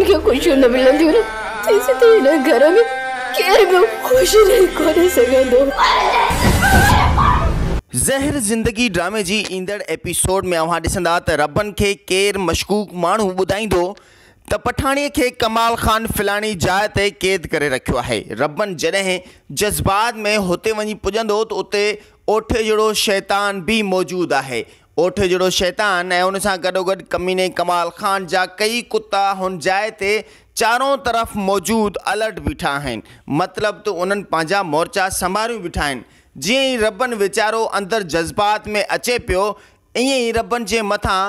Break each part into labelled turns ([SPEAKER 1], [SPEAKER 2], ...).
[SPEAKER 1] खे खुशियूं न मिलंदियूं न तेसीं त हिन घर में केर बि ख़ुशि रही कोन सघंदो।
[SPEAKER 2] ज़हर ज़िंदगी ड्रामे जी ईंदड़ एपिसोड में अव्हां ॾिसंदा त रबन खे केर मशकूक माण्हू ॿुधाईंदो त पठाणीअ खे कमाल खान फिलाणी जाइ ते क़ैद करे रखियो आहे। रबन जॾहिं जज़्बात में हुते वञी पुॼंदो त उते ओठे जहिड़ो शैतान भी मौजूदु आहे। ओठे जहिड़ो शैतान ऐं उन सां गॾोगॾु कमीने कमाल खान जा कई कुता हुन जाइ ते चारों तरफ़ मौजूदु अलर्ट बीठा आहिनि। मतिलबु त उन्हनि पंहिंजा मोर्चा संभालियूं बीठा आहिनि। जीअं ई रबन वीचारो अंदरि जज़्बात में अचे पियो ईअं ई रबन जे मथां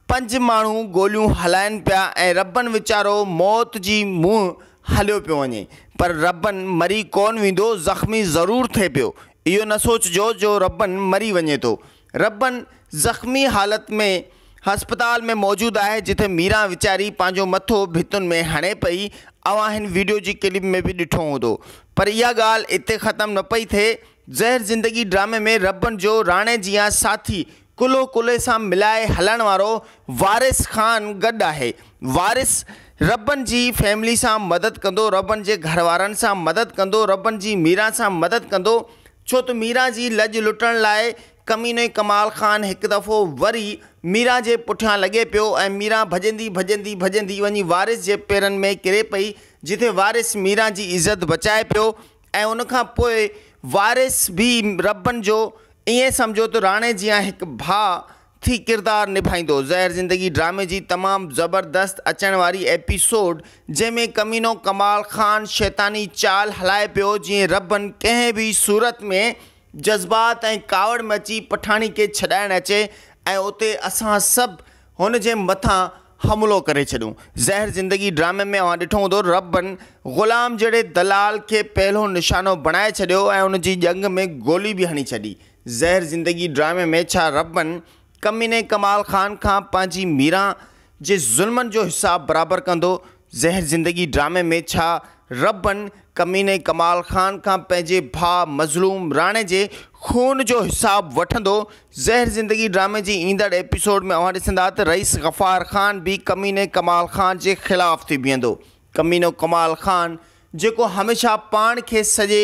[SPEAKER 2] 5 माण्हू गोलियूं हलाइनि पिया ऐं रबन वीचारो मौत जी मुंहुं हलियो पियो वञे। पर रबन मरी कोन वेंदो, ज़ख़्मी ज़रूरु थिए पियो। इहो न सोचिजो जो रबन मरी वञे थो। रबन ज़ख़्मी हालत में हस्पताल में मौजूदु आहे जिथे मीरा वीचारी पंहिंजो मथो भितुनि में हणे पई। अव्हां हिन वीडियो जी क्लिप में भी ॾिठो हूंदो। पर इहा ॻाल्हि इते ख़तमु न पई थिए। ज़हर ज़िंदगी ड्रामे में रबन जो राणे जिया साथी कुलो कुले सां मिलाए हलण वारो वारिस खान गॾु आहे। वारिस रबन जी फैमिली सां मदद कंदो, रबन जे घर वारनि सां मदद कंदो, रबन जी मीरा सां मदद कंदो। छो त मीरा जी लॼ लुटण लाइ कमीने कमाल खान हिकु दफ़ो वरी मीरा जे पुठियां लॻे पियो ऐं मीरा भॼंदी भॼंदी भॼंदी वञी वारिस जे पेरनि में किरे पई, जिथे वारिस मीरा जी इज़त बचाए पियो। ऐं उन खां पोइ वारिस भी रबन जो ईअं सम्झो त राणे जिया हिकु भाउ थी किरदारु निभाईंदो। ज़हर ज़िंदगी ड्रामे जी तमामु ज़बरदस्त अचण वारी एपिसोड जंहिंमें कमीनो कमाल खान शैतानी चाल हलाए पियो जीअं रबन कंहिं भी सूरत में जज़्बात ऐं कावड़ में अची पठाणी खे छॾाइणु अचे ऐं उते असां सभु हुन जे मथां हमलो करे छॾूं। ज़हर ज़िंदगी ड्रामे में अव्हां ॾिठो हूंदो ग़ुलाम जहिड़े दलाल खे पहिरियों निशानो बणाए छॾियो ऐं उन जी ॼंग में गोली भी हणी छॾी। ज़हर ज़िंदगी ड्रामे में छा रबन कमीने कमाल खान खां पंहिंजी मीरा जे ज़ुल्मनि जो हिसाब बराबरि कंदो? ज़हर ज़िंदगी ड्रामे में छा रबन कमीने कमाल खान खां पंहिंजे भाउ मज़लूम राणे जे खून जो हिसाब वठंदो? ज़हर ज़िंदगी ड्रामे जी ईंदड़ एपिसोड में अव्हां ॾिसंदा त रईस गफ़ार खान भी कमीने कमाल खान जे ख़िलाफ़ थी बीहंदो। कमीनो कमाल खान जेको हमेशह पाण खे सॼे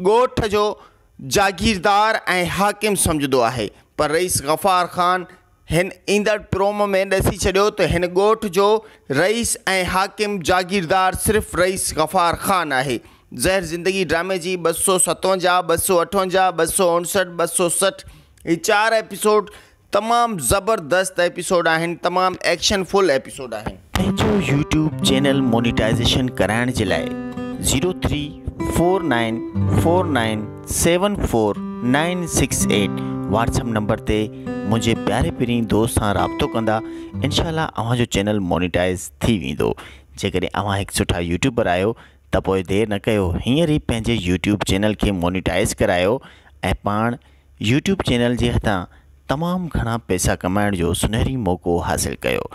[SPEAKER 2] ॻोठ जो जागीरदार ऐं हाकिम सम्झंदो आहे, पर रईस गफ़ार खान हिन ईंदड़ प्रोमो में ॾसी छॾियो त हिन ॻोठ जो रईस ऐं हाकिम जागीरदार सिर्फ़ु रईस गफ़ार खान आहे। ज़हर ज़िंदगी ड्रामे जी 257, 258, 259, 260 ये 4 एपिसोड तमामु ज़बरदस्त एपिसोड आहिनि, तमामु एक्शनफुल एपिसोड आहिनि। पंहिंजो यूट्यूब चैनल मोनिटाइज़ेशन कराइण जे लाइ 0349497498 व्हाट्सएप नंबर ते मुझे प्यारे पिरी दोस्त सां राब्तो कंदा इंशाल्लाह अव्हां जो चैनल मोनिटाइज़ थी वेंदो। जेकॾहिं अव्हां हिकु सुठा यूट्यूबर आहियो त पोइ देरि न कयो, हींअर ई पंहिंजे यूट्यूब चैनल खे मोनिटाइज़ करायो ऐं पाण यूट्यूब चैनल जे हथां तमामु घणा पैसा कमाइण जो सुनहरी मौक़ो हासिलु कयो।